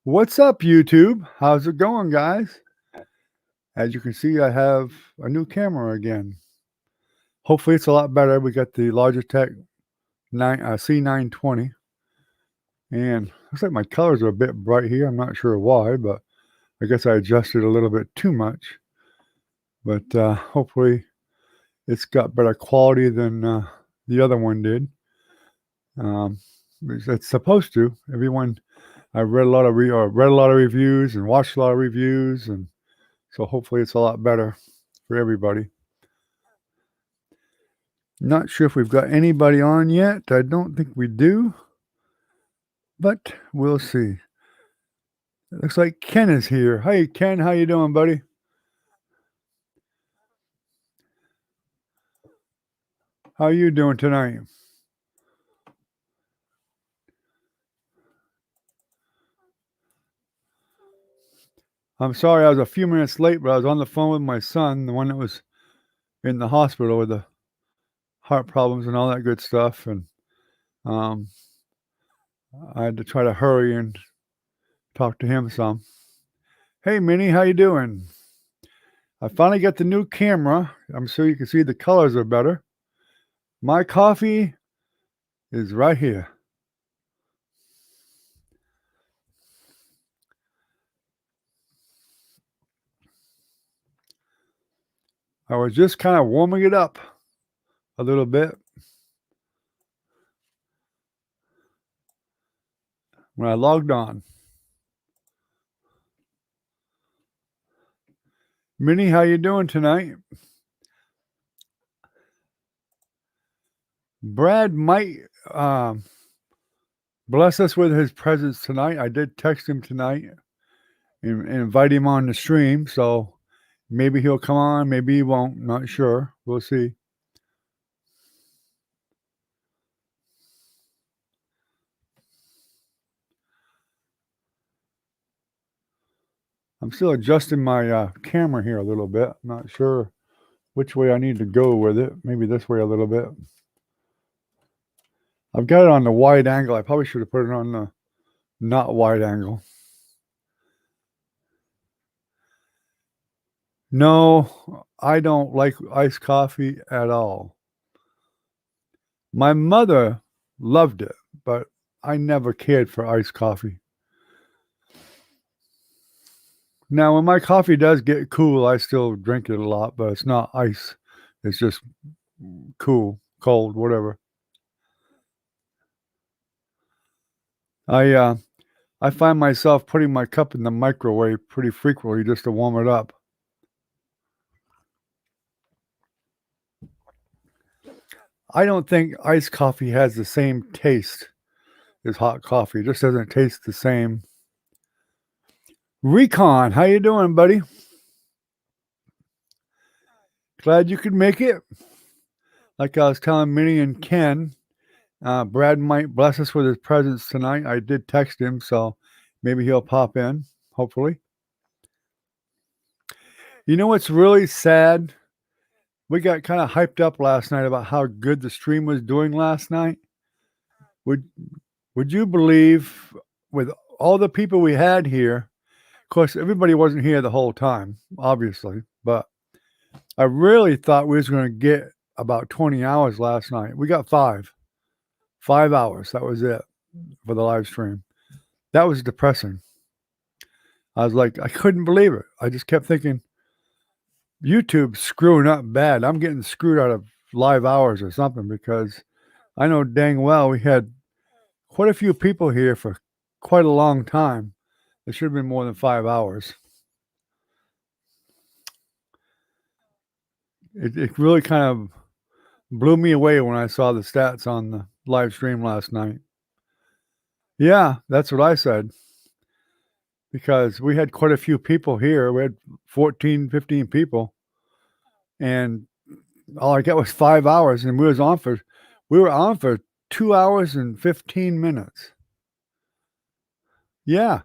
What's up, YouTube? How's it going, guys? As you can see, I have a new camera again. Hopefully, it's a lot better. We got the Logitech C920, and looks like my colors are a bit bright here. I'm not sure why, but I guess I adjusted a little bit too much. But hopefully, it's got better quality than the other one did. It's supposed to. I've read a lot of reviews and watched a lot of reviews, and so hopefully it's a lot better for everybody. Not sure if we've got anybody on yet. I don't think we do, but we'll see. It looks like Ken is here. Hey, Ken, how you doing, buddy? How are you doing tonight? I'm sorry I was a few minutes late, but I was on the phone with my son, the one that was in the hospital with the heart problems and all that good stuff, and I had to try to hurry and talk to him some. Hey, Minnie, how you doing? I finally got the new camera. I'm sure you can see the colors are better. My coffee is right here. I was just kind of warming it up a little bit when I logged on. Minnie, how you doing tonight? Brad might bless us with his presence tonight. I did text him tonight and invite him on the stream, so maybe he'll come on, maybe he won't. Not sure. We'll see. I'm still adjusting my camera here a little bit. I'm not sure which way I need to go with it. Maybe this way a little bit. I've got it on the wide angle. I probably should have put it on the not wide angle. No, I don't like iced coffee at all. My mother loved it, but I never cared for iced coffee. Now, when my coffee does get cool, I still drink it a lot, but it's not ice. It's just cool, cold, whatever. I find myself putting my cup in the microwave pretty frequently just to warm it up. I don't think iced coffee has the same taste as hot coffee. It just doesn't taste the same. Recon, how you doing, buddy? Glad you could make it. Like I was telling Minnie and Ken, Brad might bless us with his presence tonight. I did text him, so maybe he'll pop in, hopefully. You know what's really sad? We got kind of hyped up last night about how good the stream was doing last night. Would you believe, with all the people we had here, of course, everybody wasn't here the whole time, obviously, but I really thought we was going to get about 20 hours last night. We got 5 hours. That was it for the live stream. That was depressing. I was like, I couldn't believe it. I just kept thinking, YouTube's screwing up bad. I'm getting screwed out of live hours or something, because I know dang well we had quite a few people here for quite a long time. It should have been more than 5 hours. It really kind of blew me away when I saw the stats on the live stream last night. Yeah, that's what I said. Because we had quite a few people here. We had 14, 15 people. And all I got was 5 hours, and we were on for 2 hours and 15 minutes. Yeah.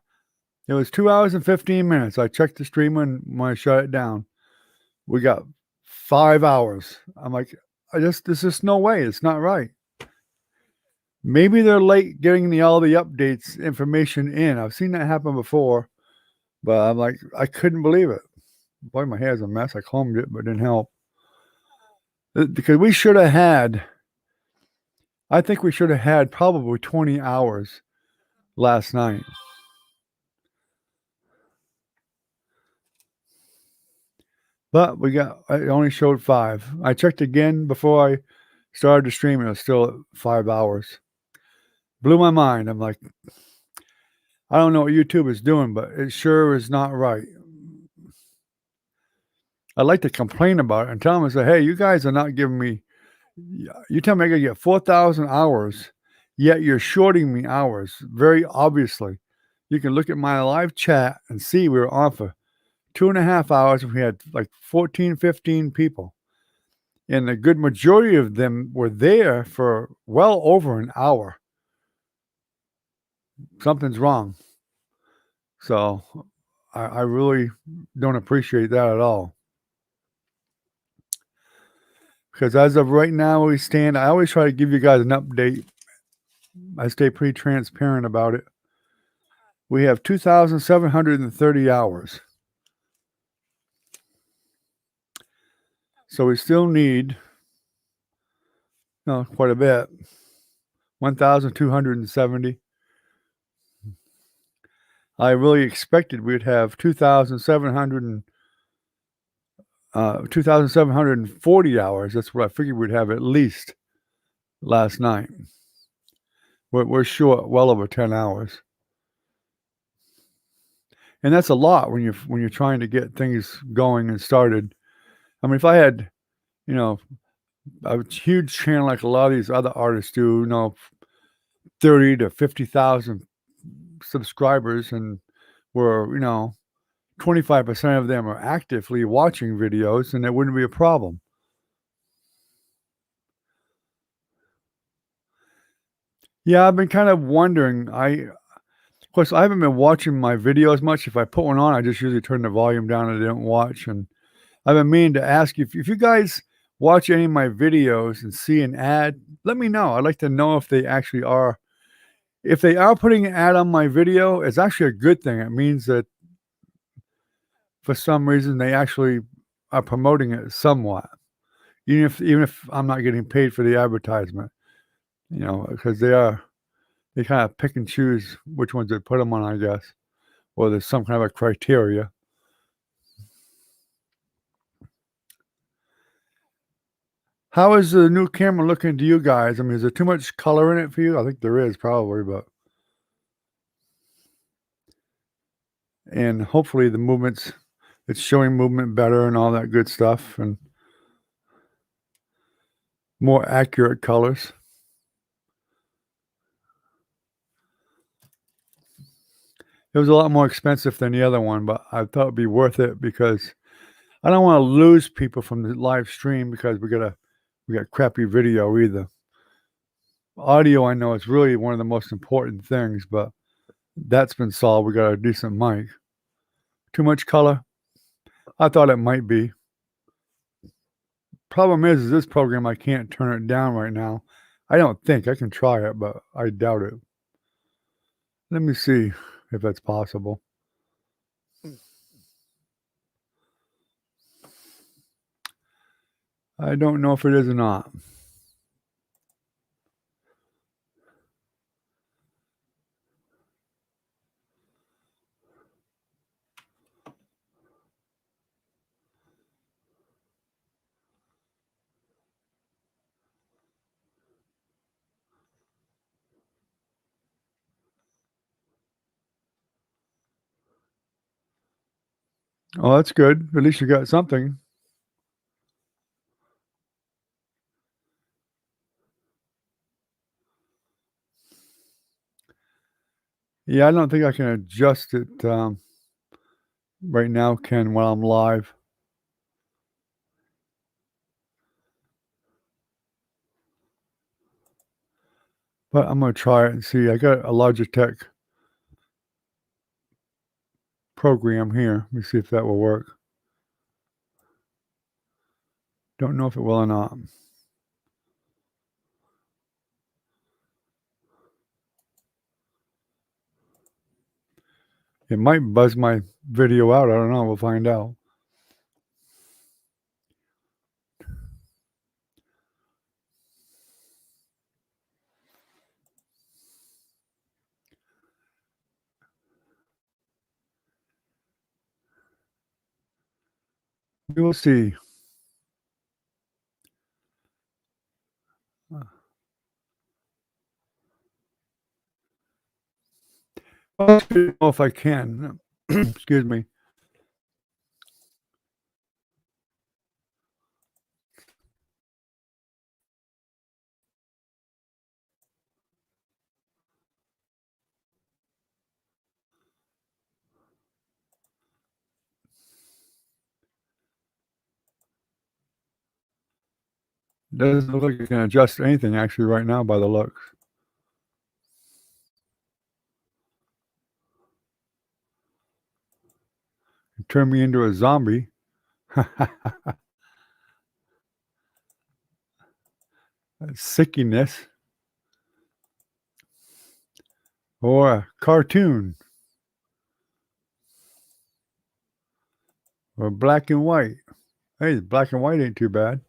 It was 2 hours and 15 minutes. I checked the stream when I shut it down. We got 5 hours. I'm like, there's just no way. It's not right. Maybe they're late getting all the updates information in. I've seen that happen before, but I'm like, I couldn't believe it. Boy, my hair's a mess. I combed it, but it didn't help. Because we should have had, I think we should have had probably 20 hours last night. But it only showed 5. I checked again before I started to stream. It was still at 5 hours. Blew my mind. I'm like, I don't know what YouTube is doing, but it sure is not right. I'd like to complain about it and tell them and say, hey, you guys are not giving me, you tell me I got to get 4,000 hours, yet you're shorting me hours, very obviously. You can look at my live chat and see we were on for 2.5 hours. We had like 14, 15 people. And the good majority of them were there for well over an hour. Something's wrong. So I really don't appreciate that at all. Because as of right now, we stand, I always try to give you guys an update. I stay pretty transparent about it. We have 2,730 hours. So we still need quite a bit. 1,270. I really expected we'd have 2,740 hours. That's what I figured we'd have at least last night. We're short well over 10 hours. And that's a lot when you're trying to get things going and started. I mean, if I had, a huge channel like a lot of these other artists do, 30 to 50,000 subscribers, and where 25% of them are actively watching videos, and it wouldn't be a problem. Yeah, I've been kind of wondering. Of course, I haven't been watching my videos much. If I put one on, I just usually turn the volume down and I don't watch. And I've been meaning to ask you if you guys watch any of my videos and see an ad, let me know. I'd like to know if they actually are. If they are putting an ad on my video, it's actually a good thing. It means that for some reason they actually are promoting it somewhat, even if I'm not getting paid for the advertisement. Because they kind of pick and choose which ones they put them on, I guess, or there's some kind of a criteria. How is the new camera looking to you guys? I mean, is there too much color in it for you? I think there is probably, and hopefully it's showing movement better and all that good stuff and more accurate colors. It was a lot more expensive than the other one, but I thought it'd be worth it because I don't want to lose people from the live stream because we got crappy video either. Audio, I know, is really one of the most important things, but that's been solved. We got a decent mic. Too much color? I thought it might be. Problem is this program, I can't turn it down right now. I don't think. I can try it, but I doubt it. Let me see if that's possible. I don't know if it is or not. Oh, that's good. At least you got something. Yeah, I don't think I can adjust it right now, Ken, while I'm live. But I'm going to try it and see. I got a Logitech program here. Let me see if that will work. Don't know if it will or not. It might buzz my video out. I don't know. We'll find out. We will see. I don't know if I can. Excuse me. Doesn't look like you can adjust anything actually right now by the looks. You turn me into a zombie. Sickiness. Or a cartoon. Or black and white. Hey, black and white ain't too bad.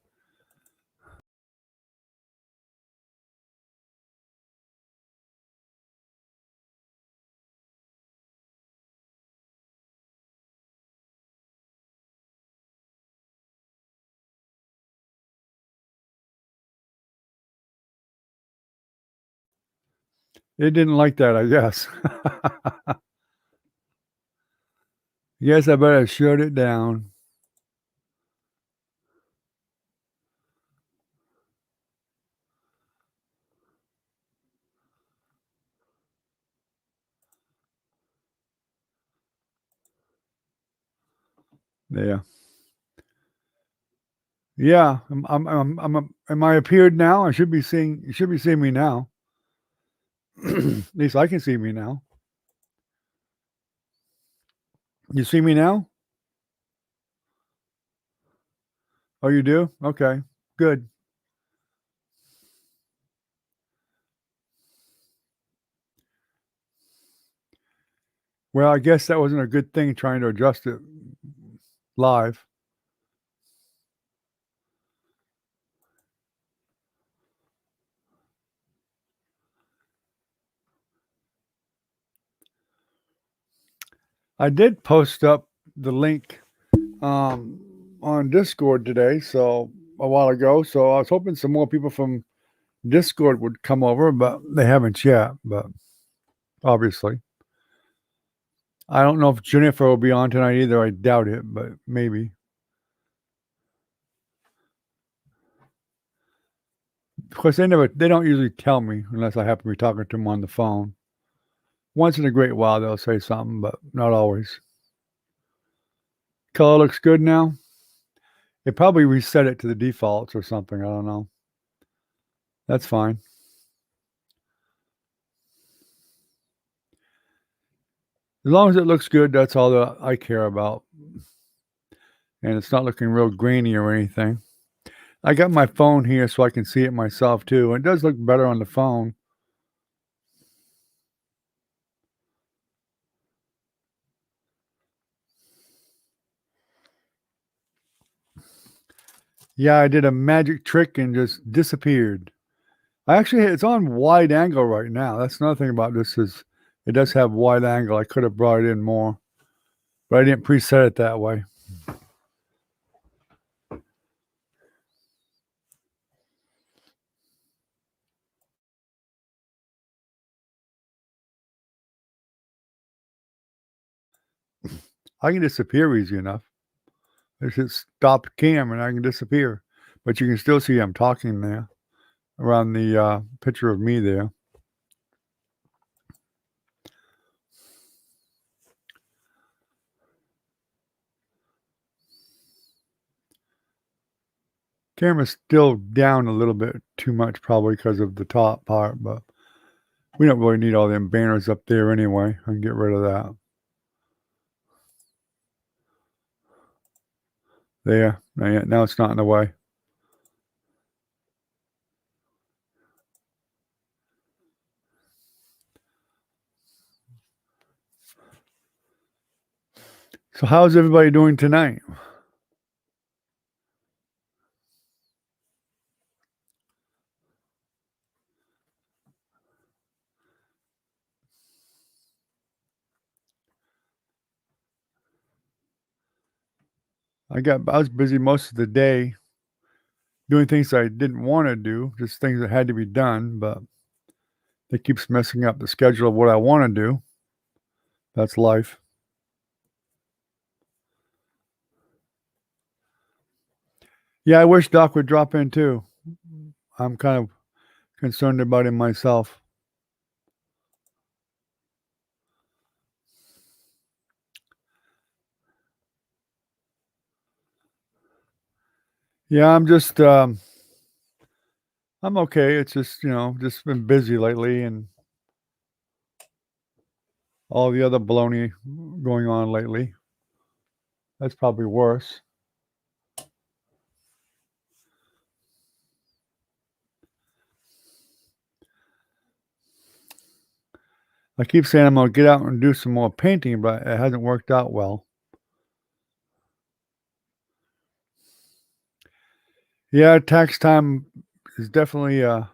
It didn't like that, I guess. Guess I better shut it down. Yeah. Yeah. Am I appeared now? I should be seeing you should be seeing me now. At least I can see me now. You see me now? Oh, you do? Okay. Good. Well, I guess that wasn't a good thing trying to adjust it live. I did post up the link on Discord today, so a while ago. So I was hoping some more people from Discord would come over, but they haven't yet. But obviously, I don't know if Jennifer will be on tonight either. I doubt it, but maybe. Of course, they don't usually tell me unless I happen to be talking to them on the phone. Once in a great while, they'll say something, but not always. Color looks good now. It probably reset it to the defaults or something. I don't know. That's fine. As long as it looks good, that's all that I care about. And it's not looking real grainy or anything. I got my phone here so I can see it myself too. It does look better on the phone. Yeah, I did a magic trick and just disappeared. It's on wide angle right now. That's another thing about this is it does have wide angle. I could have brought it in more, but I didn't preset it that way. I can disappear easy enough. I just stop the cam and I can disappear. But you can still see I'm talking there around the picture of me there. Camera's still down a little bit too much probably because of the top part, but we don't really need all them banners up there anyway. I can get rid of that. There. Now it's not in the way. So how's everybody doing tonight? I was busy most of the day doing things I didn't wanna do, just things that had to be done, but it keeps messing up the schedule of what I wanna do. That's life. Yeah, I wish Doc would drop in too. I'm kind of concerned about him myself. Yeah, I'm okay. It's just, just been busy lately and all the other baloney going on lately. That's probably worse. I keep saying I'm gonna get out and do some more painting, but it hasn't worked out well. Yeah, tax time is definitely a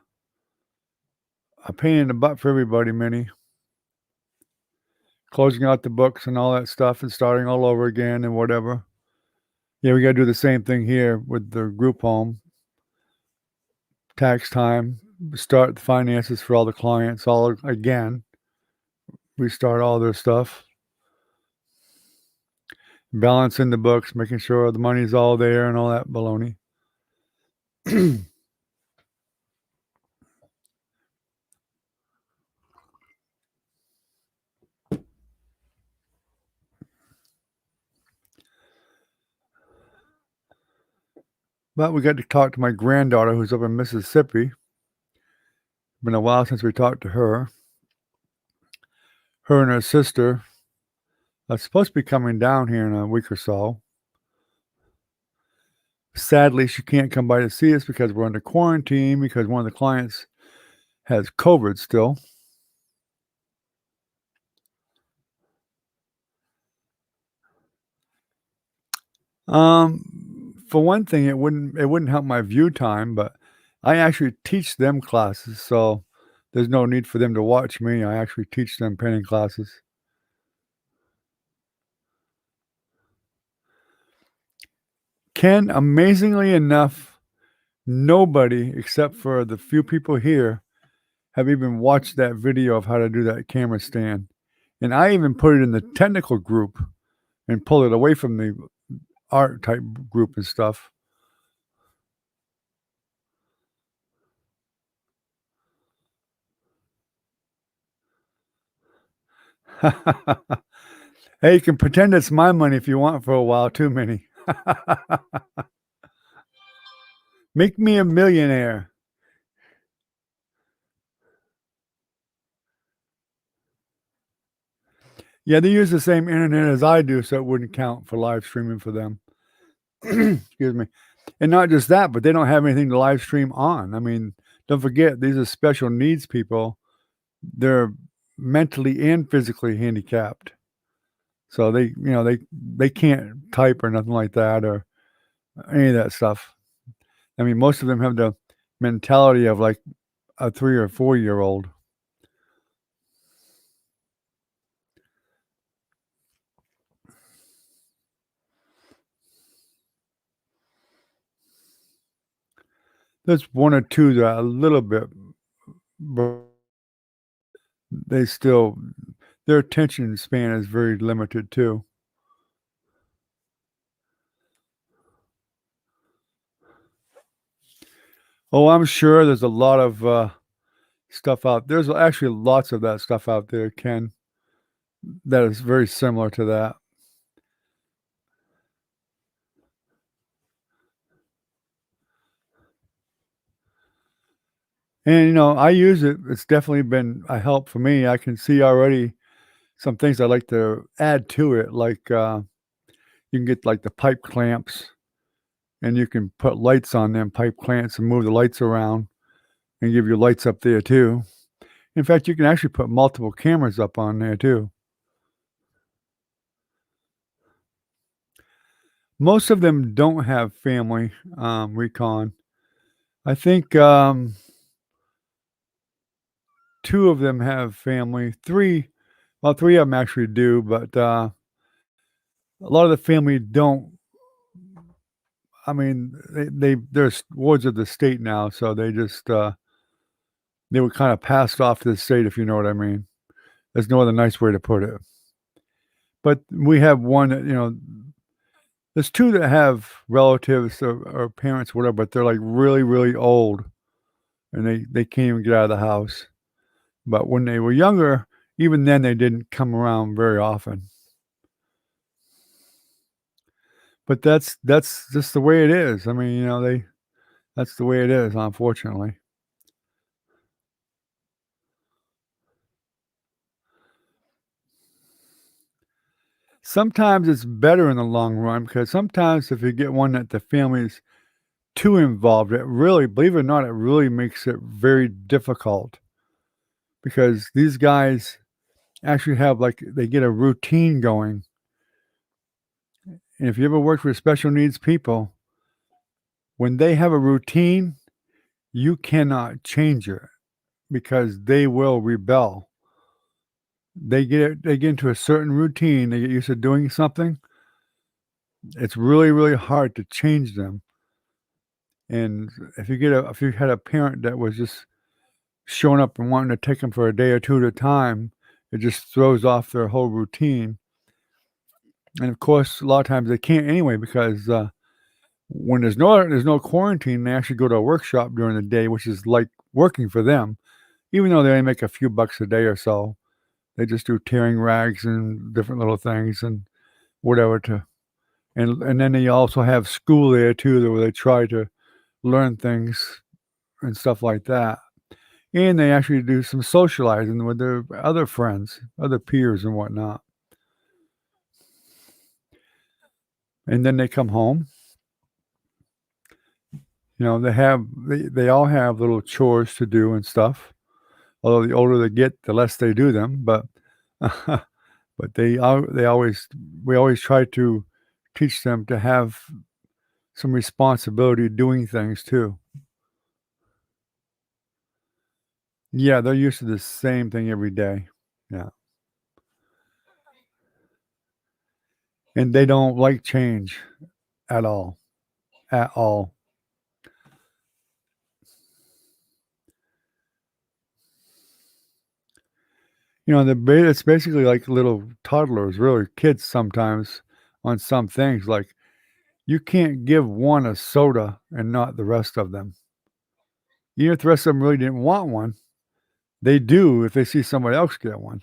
pain in the butt for everybody, Minnie. Closing out the books and all that stuff and starting all over again and whatever. Yeah, we gotta do the same thing here with the group home. Tax time, start the finances for all the clients all again. Restart all their stuff. Balancing the books, making sure the money's all there and all that baloney. But we got to talk to my granddaughter who's up in Mississippi. Been a while since we talked to her. Her and her sister are supposed to be coming down here in a week or so. Sadly, she can't come by to see us because we're under quarantine because one of the clients has COVID still. For one thing, it wouldn't help my view time, but I actually teach them classes, so there's no need for them to watch me. I actually teach them painting classes. Ken, amazingly enough, nobody except for the few people here have even watched that video of how to do that camera stand. And I even put it in the technical group and pull it away from the art type group and stuff. Hey, you can pretend it's my money if you want for a while too, Minnie. Make me a millionaire. Yeah, they use the same internet as I do, so it wouldn't count for live streaming for them. Excuse me. And not just that, but they don't have anything to live stream on. I mean, don't forget, these are special needs people. They're mentally and physically handicapped. So they can't type or nothing like that or any of that stuff. I mean, most of them have the mentality of like a 3 or 4-year-old. There's 1 or 2 that are a little bit, but they still their attention span is very limited too. Oh, I'm sure there's a lot of, stuff out there's actually lots of that stuff out there, Ken, that is very similar to that. And, I use it. It's definitely been a help for me. I can see already some things I'd like to add to it, like, you can get, like, the pipe clamps, and you can put lights on them pipe clamps and move the lights around and give you lights up there too. In fact, you can actually put multiple cameras up on there too. Most of them don't have family, recon. I think, 2 of them have family. 3 well, 3 of them actually do, but, a lot of the family don't. I mean, they're wards of the state now, so they were kinda passed off to the state, if you know what I mean. There's no other nice way to put it. But we have one that, there's 2 that have relatives or parents, whatever, but they're, like, really, really old, and they can't even get out of the house. But when they were younger, even then, they didn't come around very often. But that's just the way it is. I mean, that's the way it is, unfortunately. Sometimes it's better in the long run because sometimes if you get one that the family's too involved, it really, believe it or not, it really makes it very difficult because these guys actually have, like, they get a routine going. And if you ever worked with special needs people, when they have a routine, you cannot change it because they will rebel. They get into a certain routine, they get used to doing something. It's really, really hard to change them. And if you had a parent that was just showing up and wanting to take them for a day or 2 at a time, it just throws off their whole routine. And of course, a lot of times they can't anyway because when there's no quarantine, they actually go to a workshop during the day, which is like working for them, even though they only make a few bucks a day or so. They just do tearing rags and different little things and whatever to and then they also have school there too, where they try to learn things and stuff like that. And they actually do some socializing with their other friends, other peers and whatnot. And then they come home. They all have little chores to do and stuff. Although the older they get, the less they do them, but but they always we always try to teach them to have some responsibility doing things too. Yeah, they're used to the same thing every day. Yeah. And they don't like change at all, at all. It's basically like little toddlers, really, kids sometimes on some things. Like, you can't give one a soda and not the rest of them. Even if the rest of them really didn't want one, they do if they see somebody else get one.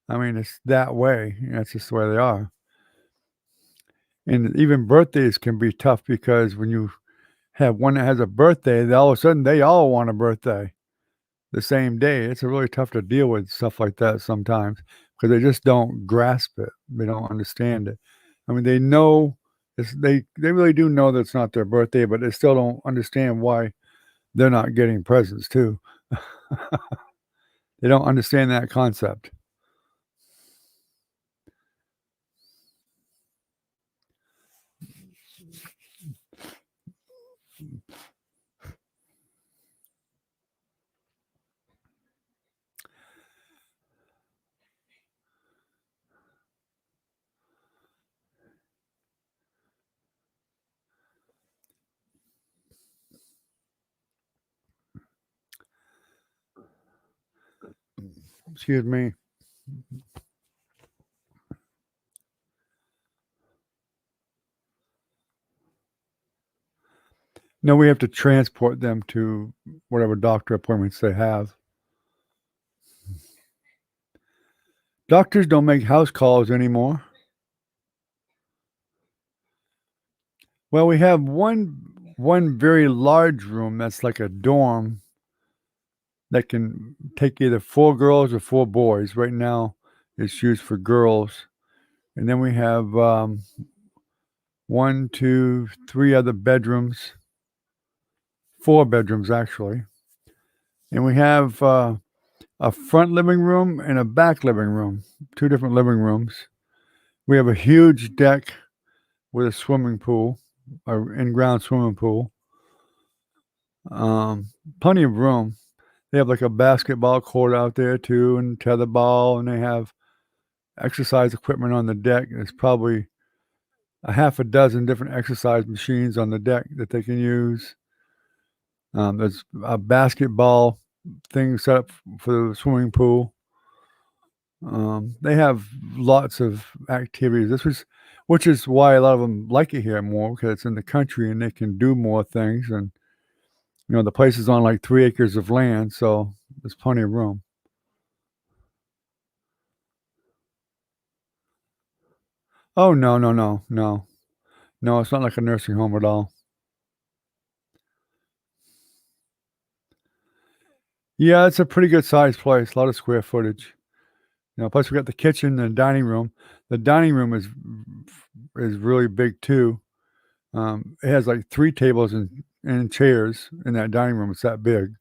I mean, it's that way. That's just the way they are. And even birthdays can be tough because when you have one that has a birthday, then all of a sudden they all want a birthday the same day. It's really tough to deal with stuff like that sometimes because they just don't grasp it. They don't understand it. I mean, they know they really do know that it's not their birthday, but they still don't understand why they're not getting presents too. They don't understand that concept. Excuse me. No, we have to transport them to whatever doctor appointments they have. Doctors don't make house calls anymore. Well, we have one very large room that's like a dorm that can take either 4 girls or 4 boys. Right now, it's used for girls. And then we have, 1, 2, 3 other bedrooms, 4 bedrooms actually. And we have, a front living room and a back living room, 2 different living rooms. We have a huge deck with a swimming pool, or in-ground swimming pool. Um, Plenty of room. They have like a basketball court out there too, and tetherball, and they have exercise equipment on the deck. There's probably a half a dozen different exercise machines on the deck that they can use. There's a basketball thing set up for the swimming pool. They have lots of activities. Which is why a lot of them like it here more, because it's in the country and they can do more things. And the place is on like 3 acres of land, so there's plenty of room. Oh no, no, no, no, no! It's not like a nursing home at all. Yeah, it's a pretty good sized place. A lot of square footage. Plus we got the kitchen and dining room. The dining room is really big too. It has like 3 tables and chairs in that dining room. It's that big.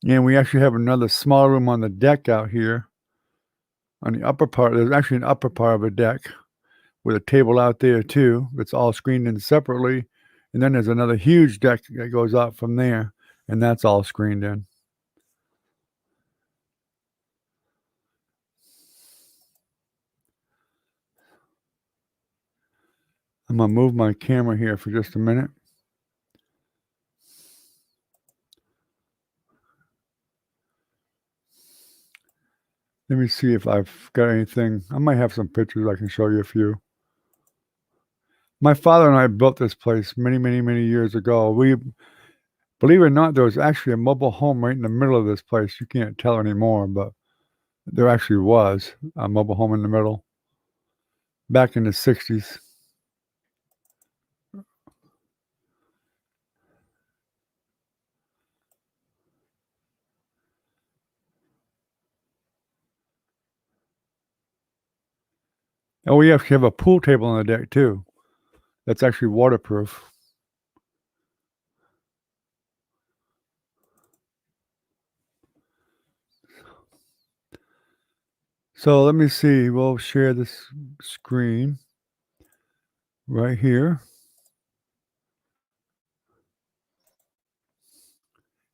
And we actually have another small room on the deck out here on the upper part. There's actually an upper part of a deck with a table out there too. It's all screened in separately. And then there's another huge deck that goes out from there, and that's all screened in. I'm gonna move my camera here for just a minute. Let me see if I've got anything. I might have some pictures. I can show you a few. My father and I built this place many, many, many years ago. Believe it or not, there was actually a mobile home right in the middle of this place. You can't tell anymore, but there actually was a mobile home in the middle back in the 60s. Oh, we actually have a pool table on the deck too. That's actually waterproof. So let me see. We'll share this screen right here.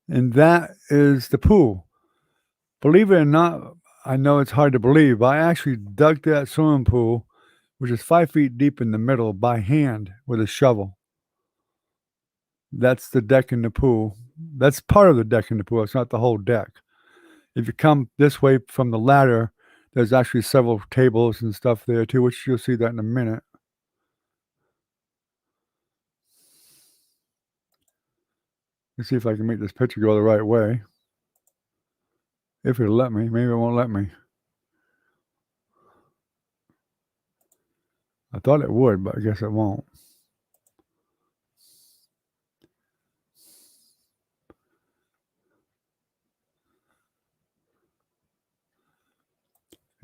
And that is the pool. Believe it or not, I know it's hard to believe, but I actually dug that swimming pool, which is 5 feet deep in the middle, by hand with a shovel. That's the deck in the pool. That's part of the deck in the pool. It's not the whole deck. If you come this way from the ladder, there's actually several tables and stuff there too, which you'll see that in a minute. Let's see if I can make this picture go the right way. If it'll let me. Maybe it won't let me. I thought it would, but I guess it won't.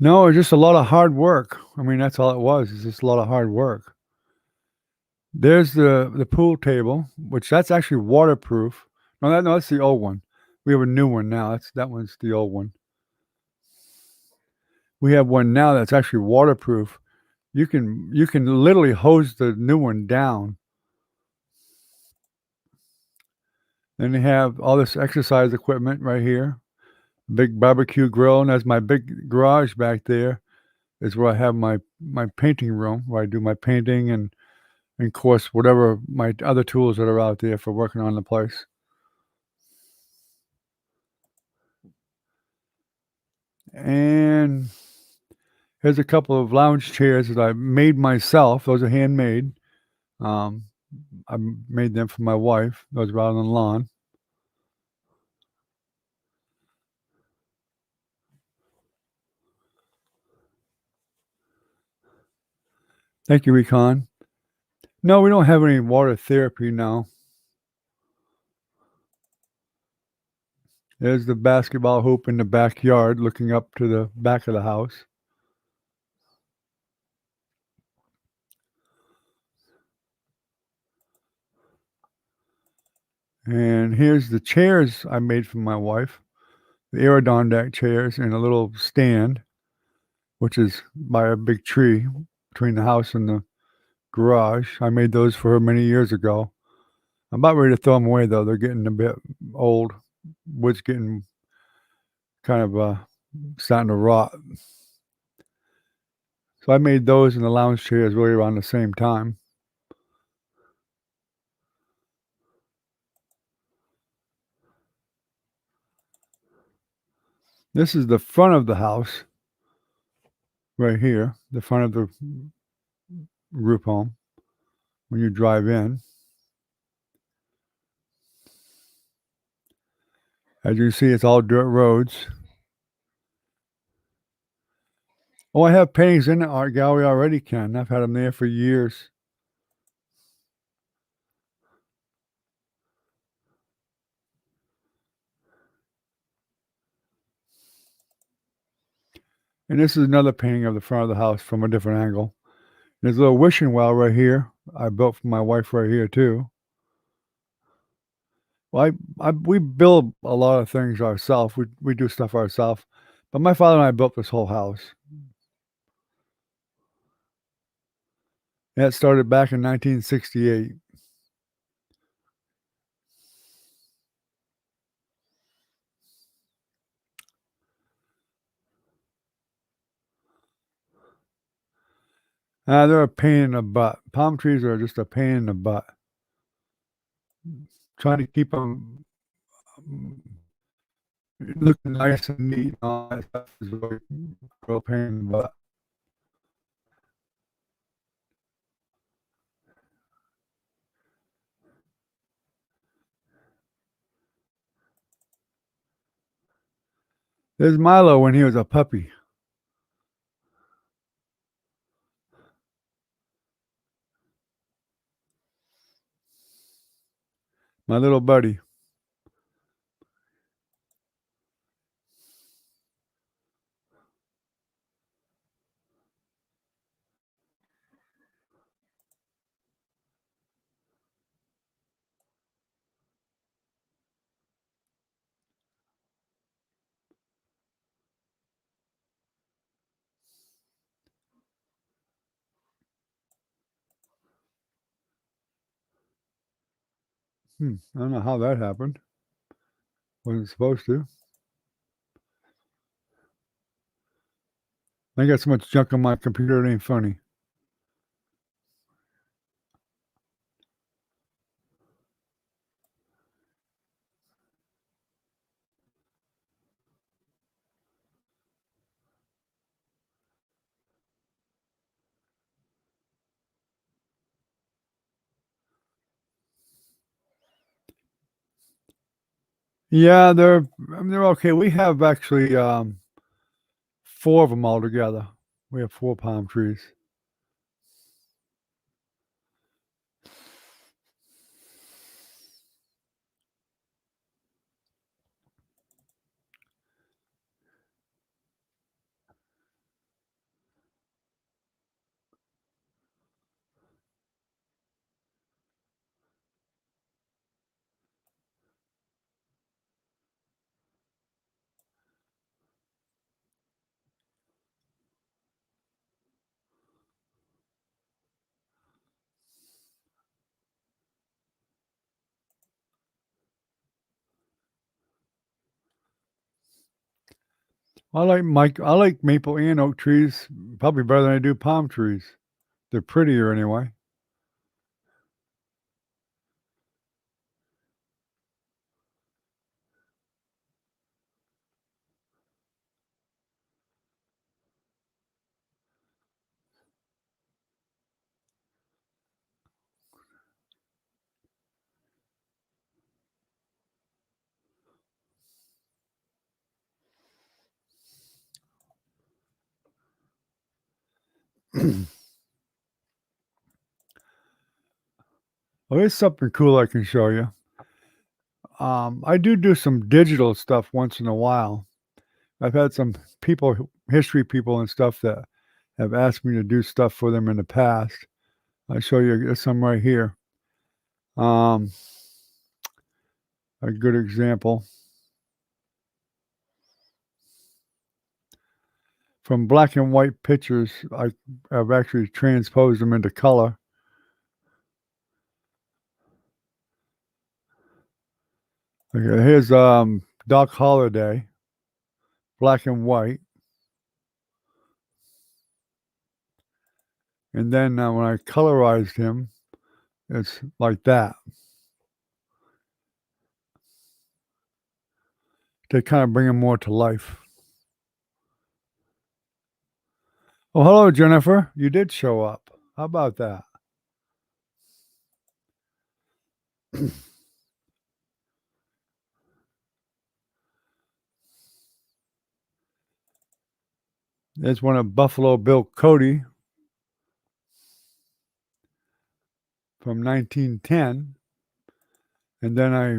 No, it's just a lot of hard work. I mean, that's all it was. It's just a lot of hard work. There's the pool table, which that's actually waterproof. No, that's the old one. We have a new one now. That one's the old one. We have one now that's actually waterproof. You can literally hose the new one down. Then they have all this exercise equipment right here. Big barbecue grill, and that's my big garage back there. Is where I have my painting room, where I do my painting and of course, whatever my other tools that are out there for working on the place. And here's a couple of lounge chairs that I made myself. Those are handmade. Um, I made them for my wife. Those are out on the lawn. Thank you, Recon. No, we don't have any water therapy now. There's the basketball hoop in the backyard looking up to the back of the house. And here's the chairs I made for my wife. The Adirondack chairs and a little stand, which is by a big tree between the house and the garage. I made those for her many years ago. I'm about ready to throw them away, though. They're getting a bit old. Wood's getting kind of starting to rot. So I made those and the lounge chairs really around the same time. This is the front of the house right here, the front of the group home when you drive in. As you can see, it's all dirt roads. Oh, I have paintings in the art gallery already, Ken. I've had them there for years. And this is another painting of the front of the house from a different angle. There's a little wishing well right here. I built for my wife right here too. Well, we build a lot of things ourselves. We do stuff ourselves. But my father and I built this whole house. And it started back in 1968. They're a pain in the butt. Palm trees are just a pain in the butt. Trying to keep them looking nice and neat and all that stuff is really a real pain in the butt. There's Milo when he was a puppy. My little buddy. I don't know how that happened. Wasn't supposed to. I got so much junk on my computer it ain't funny. Yeah, they're okay. We have actually 4 of them all together. We have 4 palm trees. I like maple and oak trees probably better than I do palm trees. They're prettier anyway. Well, here's something cool I can show you. I do some digital stuff once in a while. I've had some people, history people and stuff that have asked me to do stuff for them in the past. I'll show you some right here. Um, a good example. From black and white pictures, I've actually transposed them into color. Okay, here's Doc Holliday, black and white. And then when I colorized him, it's like that. To kind of bring him more to life. Oh, hello, Jennifer. You did show up. How about that? There's one of Buffalo Bill Cody from 1910. And then I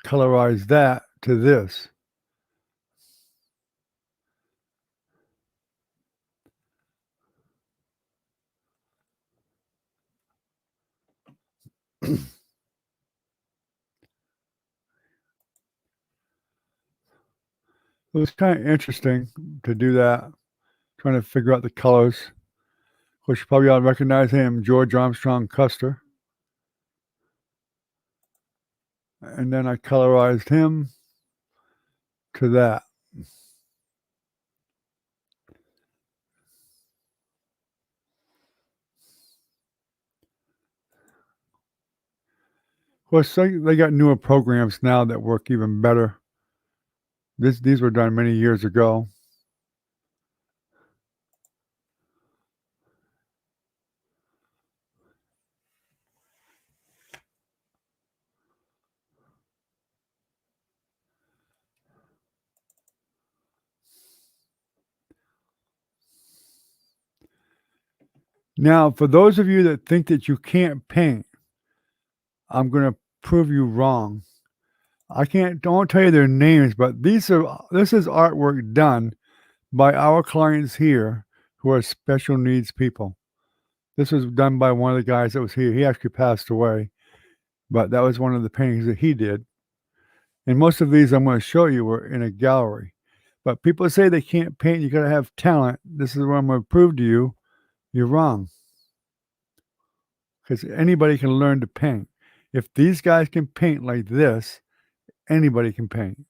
colorized that to this. It was kind of interesting to do that, trying to figure out the colors. Of course, you probably all recognize him, George Armstrong Custer. And then I colorized him to that. Of course, they got newer programs now that work even better. These were done many years ago. Now, for those of you that think that you can't paint, I'm going to prove you wrong. Don't tell you their names, but this is artwork done by our clients here who are special needs people. This was done by one of the guys that was here. He actually passed away, but that was one of the paintings that he did. And most of these I'm going to show you were in a gallery. But people say they can't paint, you got to have talent. This is what I'm going to prove to you. You're wrong. Because anybody can learn to paint. If these guys can paint like this, anybody can paint.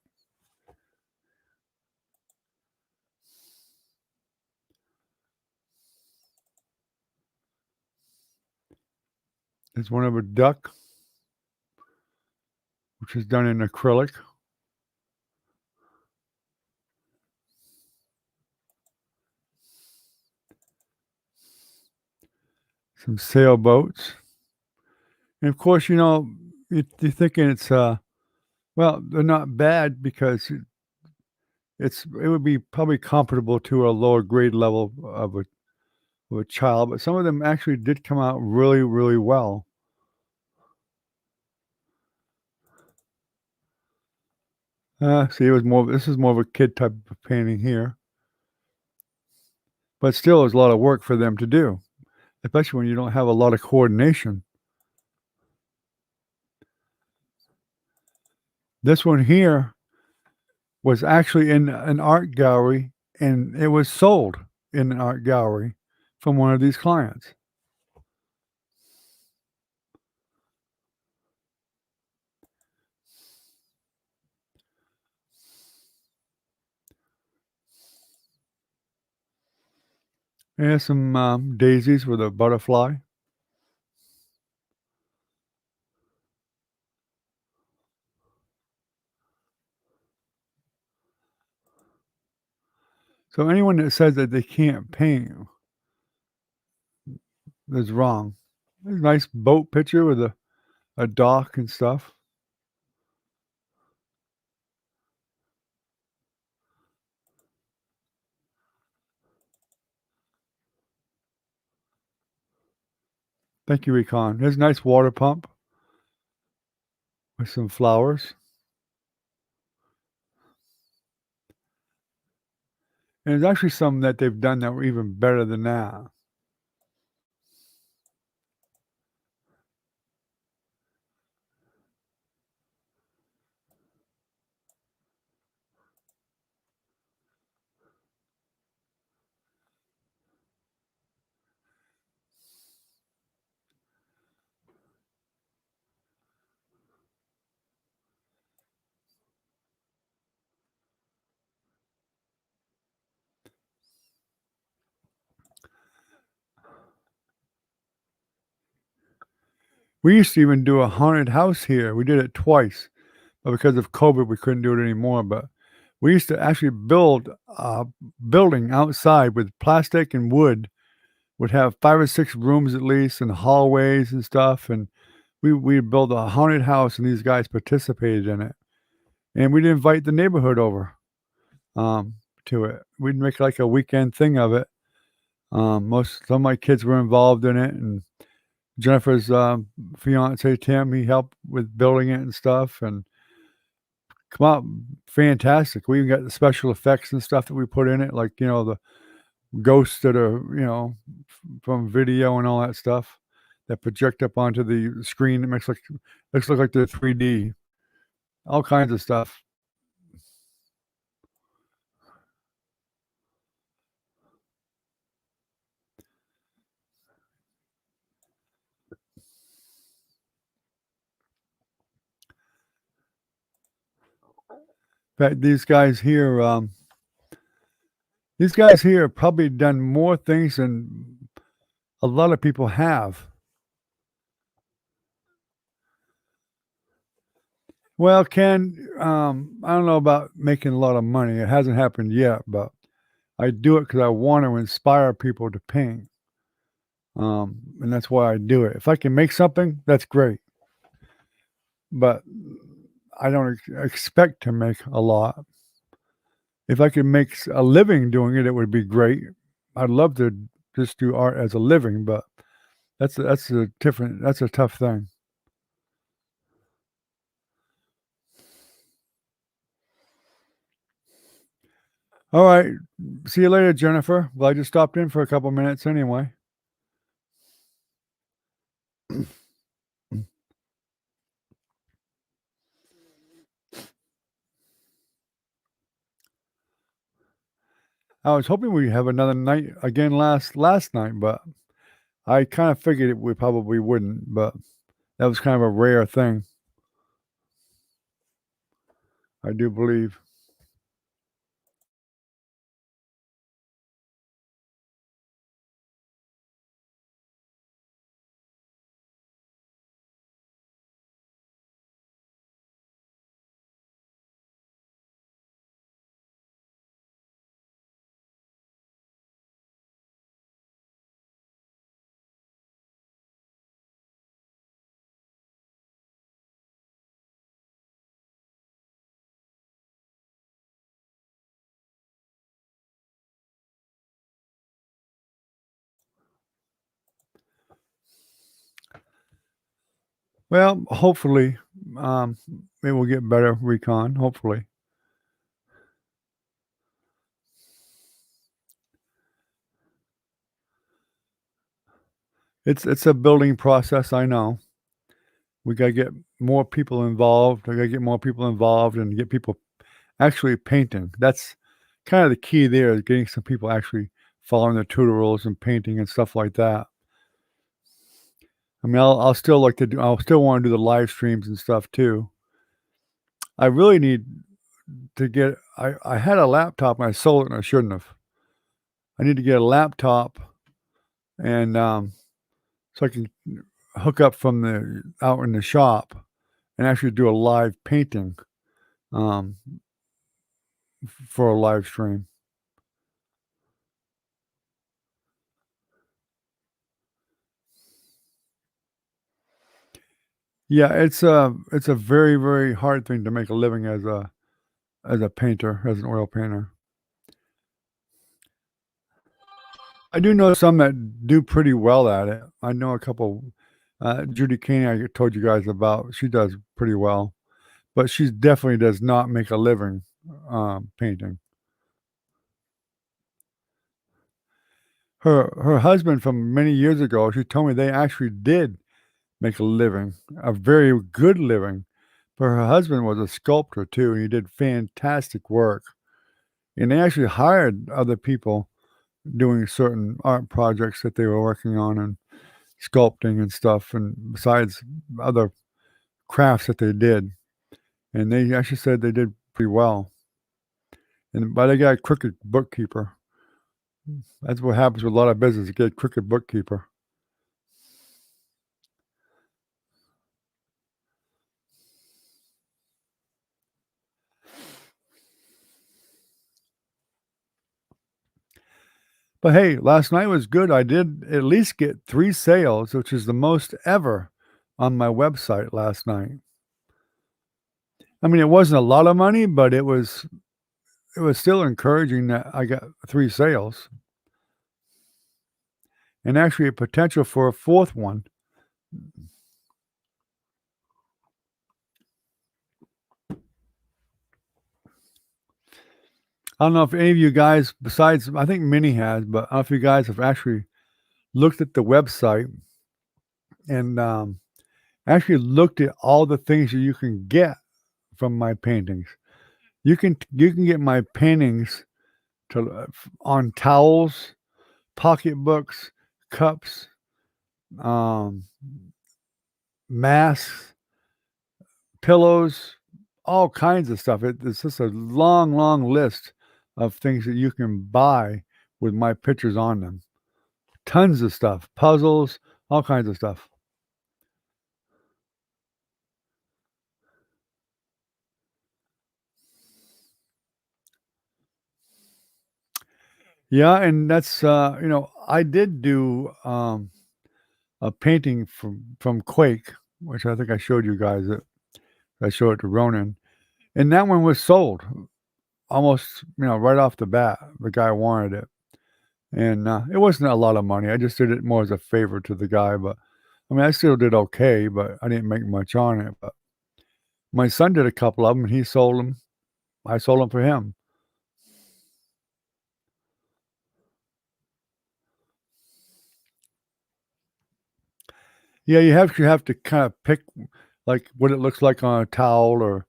There's one of a duck, which is done in acrylic. Some sailboats. And of course, you're thinking it's, well, they're not bad because it would be probably comparable to a lower grade level of a child, but some of them actually did come out really, really well. See, this is more of a kid type of painting here. But still, it's a lot of work for them to do, especially when you don't have a lot of coordination. This one here was actually in an art gallery, and it was sold in an art gallery from one of these clients. Here's some daisies with a butterfly. So anyone that says that they can't paint is wrong. There's a nice boat picture with a dock and stuff. Thank you, Recon. There's a nice water pump with some flowers. And there's actually some that they've done that were even better than that. We used to even do a haunted house here. We did it twice, but because of COVID, we couldn't do it anymore. But we used to actually build a building outside with plastic and wood. Would have 5 or 6 rooms at least and hallways and stuff, and we built a haunted house, and these guys participated in it. And we'd invite the neighborhood over, um, to it. We'd make, like, a weekend thing of it. Most some of my kids were involved in it, and Jennifer's, fiancé, Tim, he helped with building it and stuff, and come out fantastic. We even got the special effects and stuff that we put in it, like, the ghosts that are, from video and all that stuff that project up onto the screen. It makes look like they're 3D, all kinds of stuff. In fact, these guys here have probably done more things than a lot of people have. Well, Ken, I don't know about making a lot of money. It hasn't happened yet, but I do it because I want to inspire people to paint. And that's why I do it. If I can make something, that's great. But I don't expect to make a lot. If I could make a living doing it, it would be great. I'd love to just do art as a living, but that's a tough thing. All right. See you later, Jennifer. Glad you stopped in for a couple minutes anyway. I was hoping we'd have another night again last night, but I kind of figured we probably wouldn't, but that was kind of a rare thing, I do believe. Well, hopefully, it will get better, recon, hopefully. It's a building process, I know. We gotta get more people involved. I gotta get more people involved and get people actually painting. That's kind of the key there is getting some people actually following the tutorials and painting and stuff like that. I mean, I'll still wanna do the live streams and stuff too. I really need to get I had a laptop and I sold it and I shouldn't have. I need to get a laptop and, so I can hook up from the out in the shop and actually do a live painting, um, for a live stream. Yeah, it's a very, very hard thing to make a living as a painter, as an oil painter. I do know some that do pretty well at it. I know a couple, Judy Caney I told you guys about, she does pretty well, but she definitely does not make a living, painting. Her husband from many years ago, she told me they actually did make a living, a very good living, but her husband was a sculptor too, and he did fantastic work, and they actually hired other people doing certain art projects that they were working on and sculpting and stuff, and besides other crafts that they did, and they actually said they did pretty well. And but they got a crooked bookkeeper. That's what happens with a lot of business. You get a crooked bookkeeper. But hey, last night was good. I did at least get 3 sales, which is the most ever on my website last night. I mean, it wasn't a lot of money, but it was still encouraging that I got 3 sales and actually a potential for a 4th one. I don't know if any of you guys, besides I think Minnie has, but I don't know if you guys have actually looked at the website and, actually looked at all the things that you can get from my paintings. You can get my paintings to on towels, pocketbooks, cups, um, masks, pillows, all kinds of stuff. It's just a long, long list of things that you can buy with my pictures on them. Tons of stuff, puzzles, all kinds of stuff. Yeah, and that's I did do a painting from Quake, which I think I showed you guys it. I showed it to Ronan, and that one was sold almost, right off the bat. The guy wanted it, and it wasn't a lot of money. I just did it more as a favor to the guy, but I mean, I still did okay, but I didn't make much on it. But my son did a couple of them, and he sold them. I sold them for him. Yeah, you have to kind of pick like what it looks like on a towel or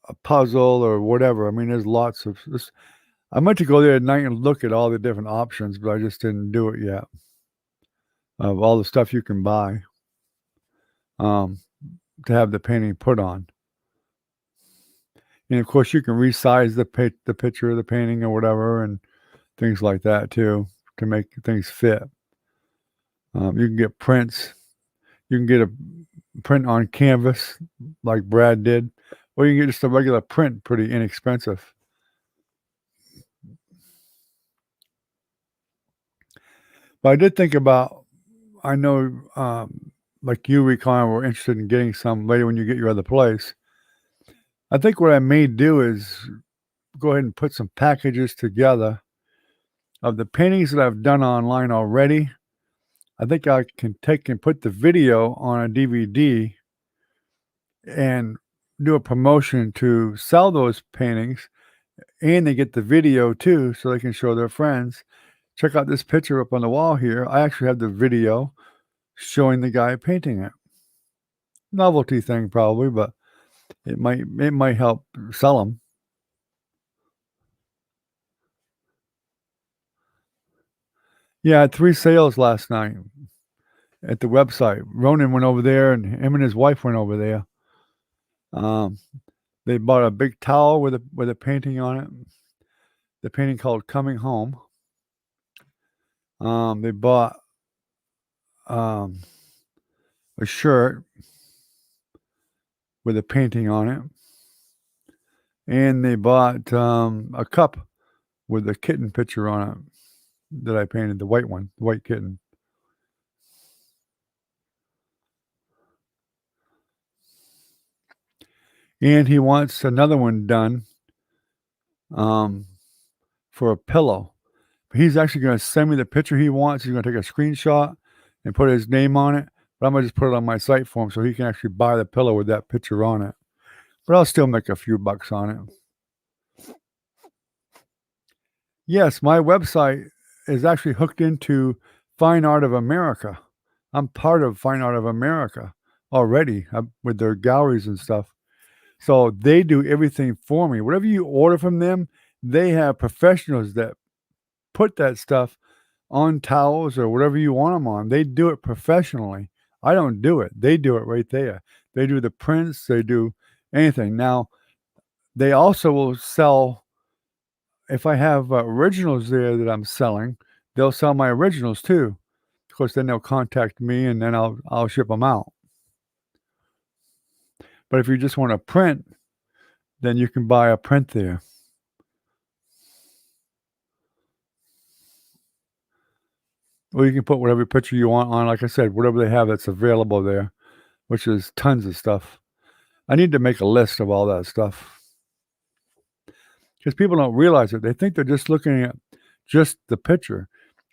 a puzzle or whatever. I mean, there's lots of this. I meant to go there at night and look at all the different options, but I just didn't do it yet. Of all the stuff you can buy um, to have the painting put on, and of course you can resize the picture of the painting or whatever, and things like that too to make things fit. You can get prints. You can get a print on canvas like Brad did, or you can get just a regular print, pretty inexpensive. But I did think about I know, like you, Recon, were interested in getting some later when you get your other place. I think what I may do is go ahead and put some packages together of the paintings that I've done online already. I think I can take and put the video on a DVD and do a promotion to sell those paintings, and they get the video too, so they can show their friends. Check out this picture up on the wall here. I actually have the video showing the guy painting it. Novelty thing probably, but it might help sell them. Yeah, I had 3 sales last night at the website. Ronan went over there, and him and his wife went over there. Um, they bought a big towel with a painting on it, the painting called "Coming Home." They bought, um, a shirt with a painting on it, and they bought, a cup with a kitten picture on it that I painted, the white one, the white kitten. And he wants another one done, um, for a pillow. He's actually gonna send me the picture he wants. He's gonna take a screenshot and put his name on it, but I'm gonna just put it on my site for him so he can actually buy the pillow with that picture on it. But I'll still make a few bucks on it. Yes, my website is actually hooked into Fine Art of America. I'm part of Fine Art of America already, with their galleries and stuff. So they do everything for me. Whatever you order from them, they have professionals that put that stuff on towels or whatever you want them on. They do it professionally. I don't do it. They do it right there. They do the prints, they do anything. Now, they also will sell if I have originals there that I'm selling, they'll sell my originals too. Of course, then they'll contact me and then I'll ship them out. But if you just want a print, then you can buy a print there. or you can put whatever picture you want on, like I said, whatever they have that's available there, which is tons of stuff. I need to make a list of all that stuff because people don't realize it. They think they're just looking at just the picture,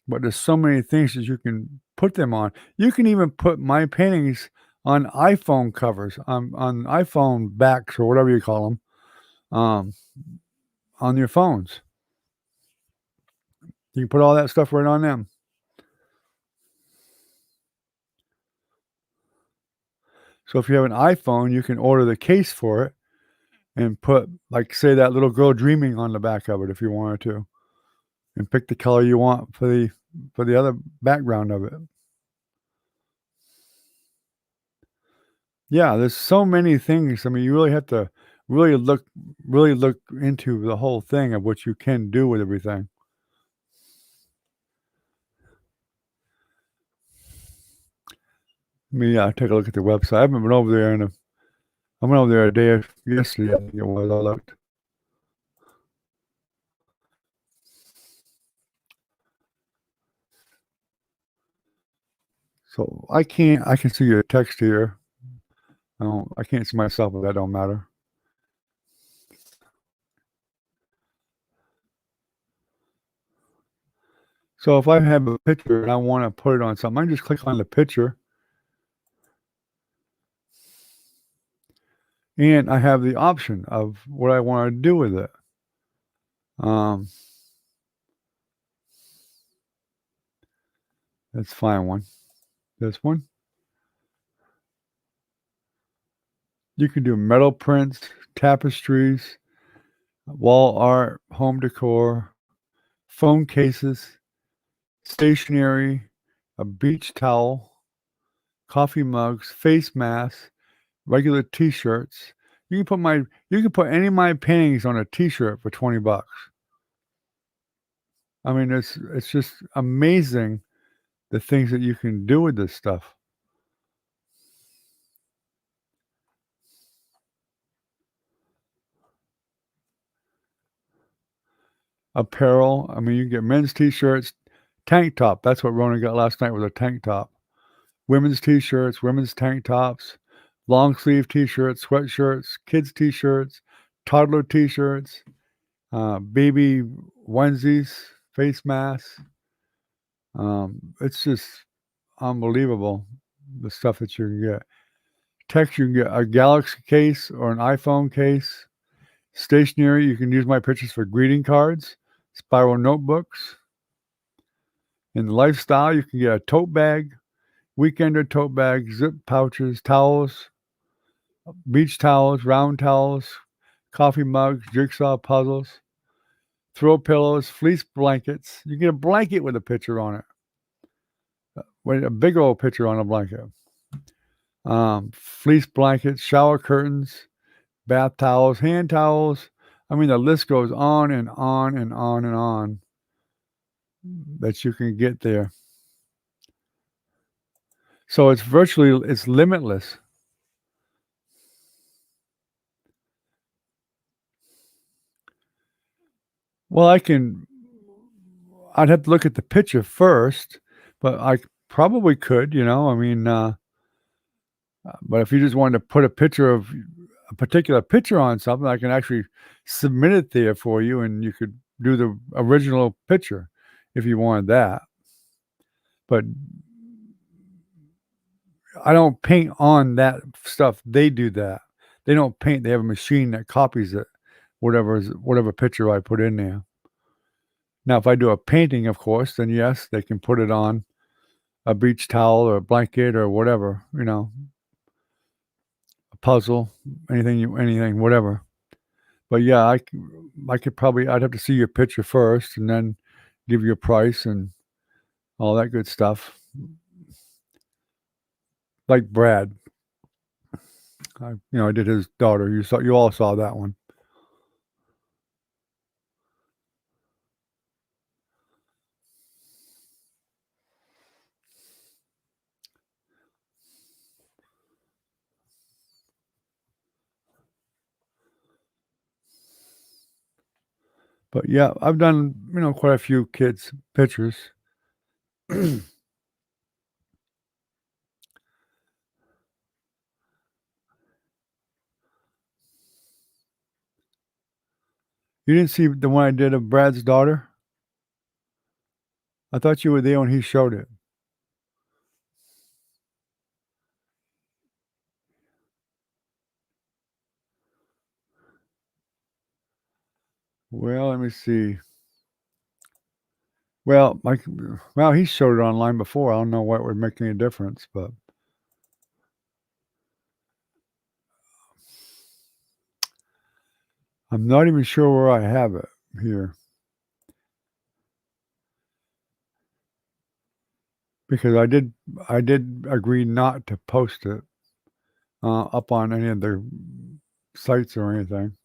but there's so many things that you can put them on. You can even put my paintings on iPhone covers, on iPhone backs or whatever you call them, um, on your phones. You can put all that stuff right on them. So if you have an iPhone, you can order the case for it and put, like, say, that little girl dreaming on the back of it if you wanted to, and pick the color you want for the other background of it. Yeah, there's so many things. I mean, you really have to really look really look into the whole thing of what you can do with everything. I mean, yeah, take a look at the website. I haven't been over there I went over there a day yesterday, I think it was. I looked. So I can see your text here. I can't see myself, but that don't matter. So if I have a picture and I want to put it on something, I just click on the picture and I have the option of what I want to do with it. Um, let's find one. This one. You can do metal prints, tapestries, wall art, home decor, phone cases, stationery, a beach towel, coffee mugs, face masks, regular t-shirts. You can put any of my paintings on a t-shirt for 20 bucks. I mean, it's just amazing the things that you can do with this stuff. Apparel, I mean, you can get men's t-shirts, tank top. That's what Rona got last night was a tank top. Women's t-shirts, women's tank tops, long sleeve t-shirts, sweatshirts, kids t-shirts, toddler t-shirts, baby onesies, face masks. It's just unbelievable the stuff that you can get. Text, you can get a Galaxy case or an iPhone case. Stationery, you can use my pictures for greeting cards, spiral notebooks. In lifestyle, you can get a tote bag, weekender tote bag, zip pouches, towels, beach towels, round towels, coffee mugs, jigsaw puzzles, throw pillows, fleece blankets. You get a blanket with a picture on it, with a big old picture on a blanket. Fleece blankets, shower curtains, bath towels, hand towels. I mean, the list goes on and on and on and on that you can get there. So it's limitless. Well, I'd have to look at the picture first, but I probably could, you know. I mean, but if you just wanted to put a picture of a particular picture on something, I can actually submit it there for you, and you could do the original picture if you wanted that. But I don't paint on that stuff. They do that. They don't paint. They have a machine that copies it, whatever picture I put in there. Now, if I do a painting, of course, then yes, they can put it on a beach towel or a blanket or whatever, you know, a puzzle, anything, whatever. But yeah, I could probably I'd have to see your picture first and then give you a price and all that good stuff. Like Brad, I did his daughter. You all saw that one. But yeah, I've done, quite a few kids' pictures. You didn't see the one I did of Brad's daughter? I thought you were there when he showed it. Well, let me see. Well, he showed it online before. I don't know what would make any difference, but I'm not even sure where I have it here. Because I did agree not to post it up on any of their sites or anything.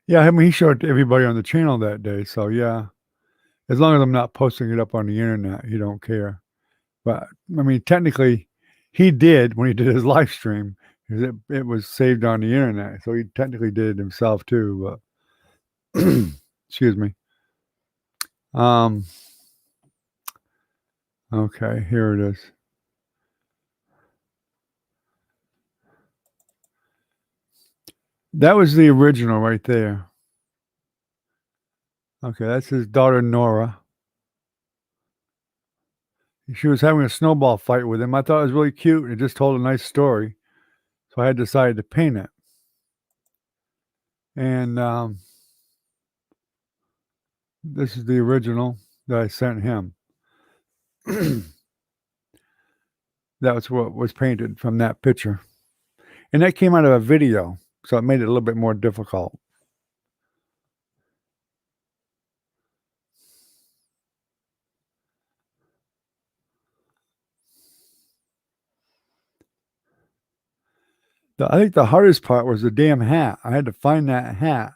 Yeah, I mean, he showed it to everybody on the channel that day, so yeah. As long as I'm not posting it up on the internet, he don't care. But I mean, technically, he did when he did his live stream because it was saved on the internet, so he technically did it himself too. But excuse me. Um. Okay, here it is. That was the original right there. Okay, that's his daughter Nora. She was having a snowball fight with him. I thought it was really cute. It just told a nice story. So I had decided to paint it. And this is the original that I sent him. That was what was painted from that picture. And that came out of a video. So it made it a little bit more difficult. I think the hardest part was the damn hat. I had to find that hat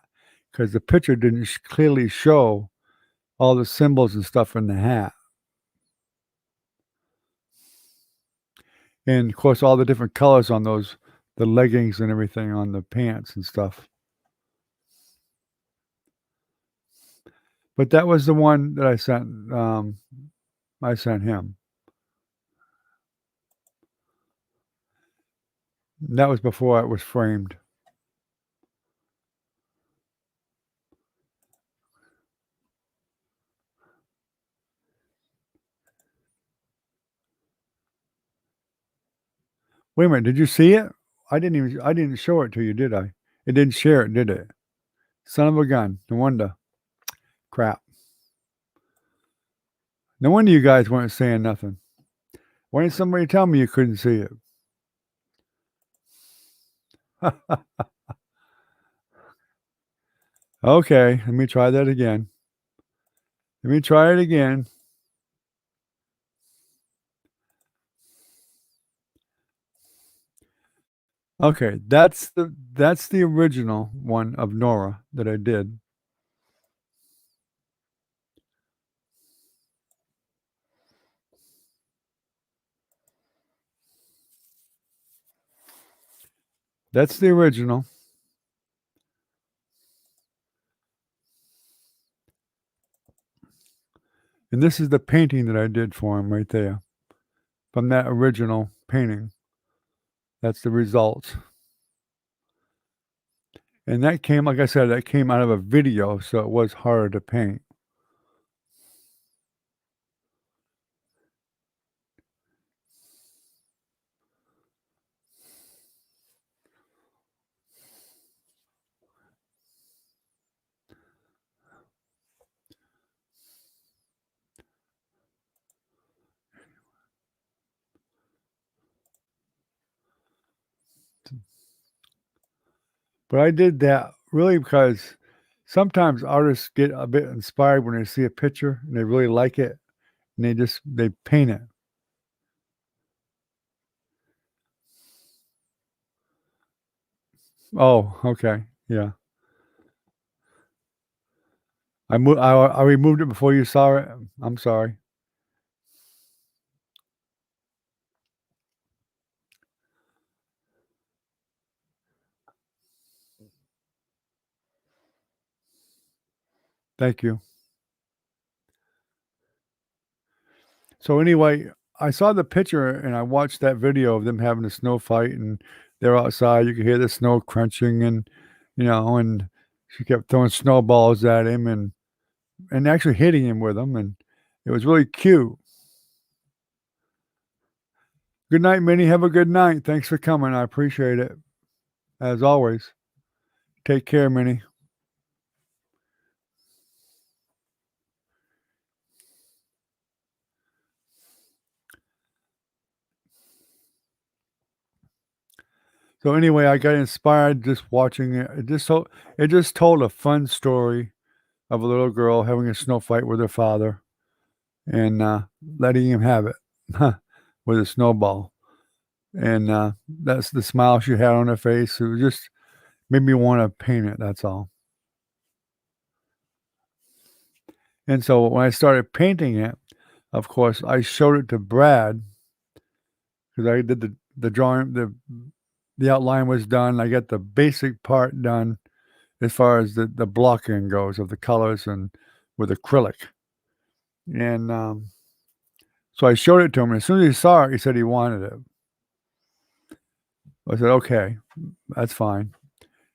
because the picture didn't clearly show all the symbols and stuff in the hat. And of course, all the different colors on the leggings and everything on the pants and stuff. But that was the one that I sent. I sent him. That was before it was framed. Wait a minute, did you see it? I didn't show it to you, did I? It didn't share it, did it? Son of a gun. No wonder. Crap. No wonder you guys weren't saying nothing. Why didn't somebody tell me you couldn't see it? Okay, let me try that again. Let me try it again. Okay, that's the original one of Nora that I did. That's the original. And this is the painting that I did for him right there. From that original painting. That's the result. And that came, like I said, that came out of a video, so it was harder to paint. But I did that really because sometimes artists get a bit inspired when they see a picture and they really like it and they paint it. Oh, okay. Yeah. I removed it before you saw it. I'm sorry. Thank you. So anyway, I saw the picture and I watched that video of them having a snow fight and they're outside. You could hear the snow crunching and she kept throwing snowballs at him and actually hitting him with them. And it was really cute. Good night, Minnie. Have a good night. Thanks for coming. I appreciate it. As always. Take care, Minnie. So anyway, I got inspired just watching it. It just told a fun story of a little girl having a snow fight with her father and letting him have it with a snowball. And that's the smile she had on her face. It was just made me want to paint it. That's all. And so when I started painting it, of course, I showed it to Brad because I did the drawing. The outline was done. I got the basic part done as far as the blocking goes of the colors and with acrylic. And so I showed it to him. And as soon as he saw it, he said he wanted it. I said, okay, that's fine.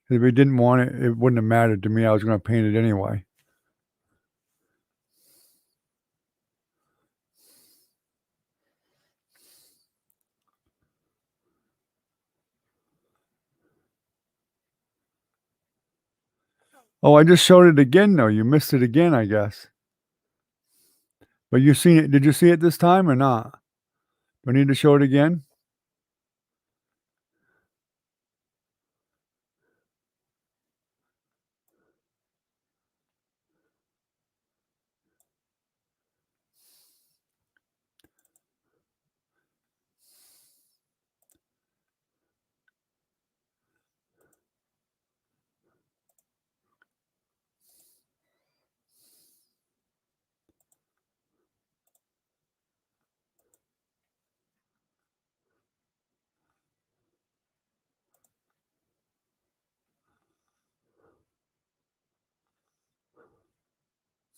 If he didn't want it, it wouldn't have mattered to me. I was going to paint it anyway. Oh, I just showed it again, though. You missed it again, I guess. But you seen it. Did you see it this time or not? Do I need to show it again?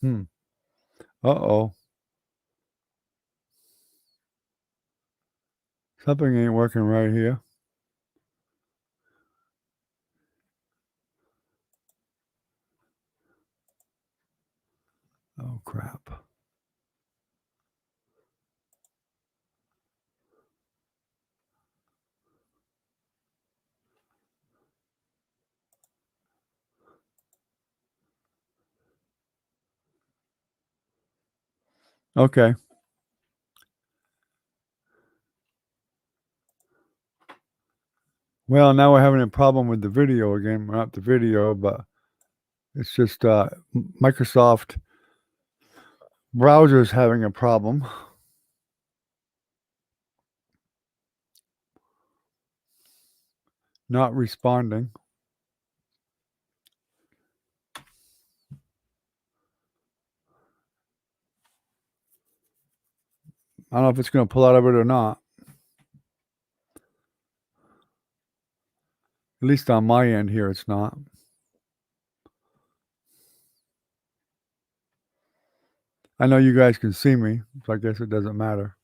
Hmm. Uh-oh. Something ain't working right here. Oh, crap. Okay. Well, now we're having a problem with the video again. Not the video, but it's just Microsoft browser's having a problem. Not responding. I don't know if it's going to pull out of it or not. At least on my end here, it's not. I know you guys can see me, so I guess it doesn't matter.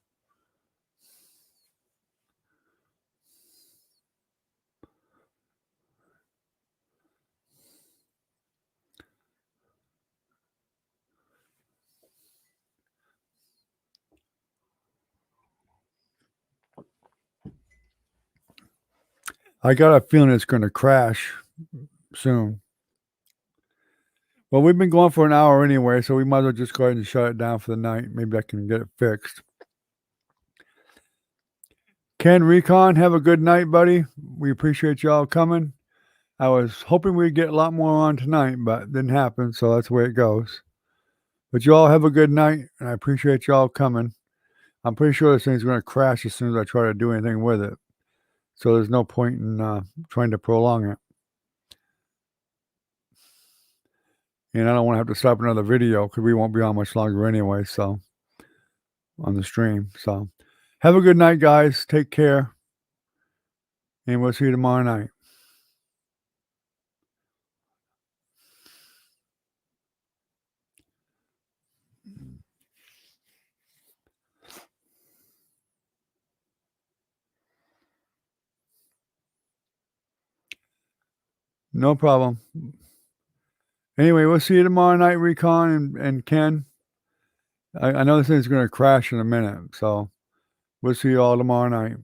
I got a feeling it's going to crash soon. Well, we've been going for an hour anyway, so we might as well just go ahead and shut it down for the night. Maybe I can get it fixed. Ken Recon, have a good night, buddy. We appreciate y'all coming. I was hoping we'd get a lot more on tonight, but it didn't happen, so that's the way it goes. But y'all have a good night, and I appreciate y'all coming. I'm pretty sure this thing's going to crash as soon as I try to do anything with it. So there's no point in trying to prolong it. And I don't want to have to stop another video because we won't be on much longer anyway. So on the stream. So have a good night, guys. Take care. And we'll see you tomorrow night. No problem. Anyway, we'll see you tomorrow night, Recon and Ken. I know this thing's going to crash in a minute. So we'll see you all tomorrow night.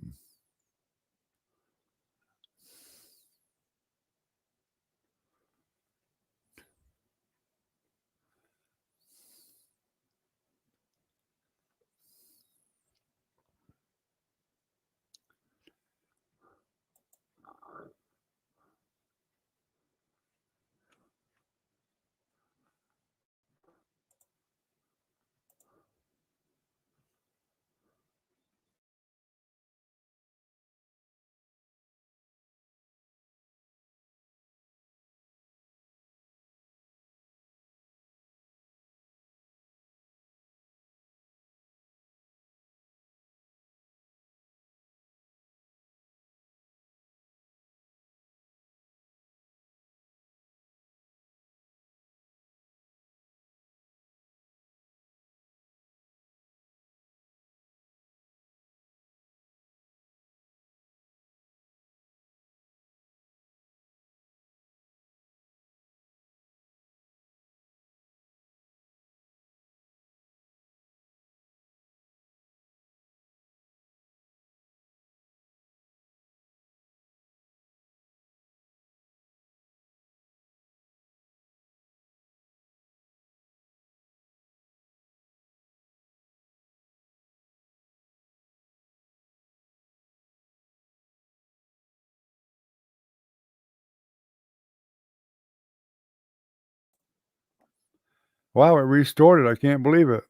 Wow, it restored it. I can't believe it.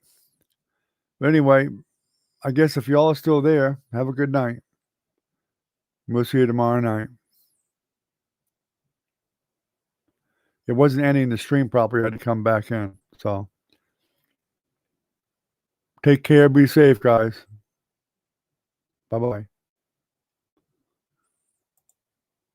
But anyway, I guess if y'all are still there, have a good night. We'll see you tomorrow night. It wasn't ending the stream properly. I had to come back in. So take care. Be safe, guys. Bye-bye.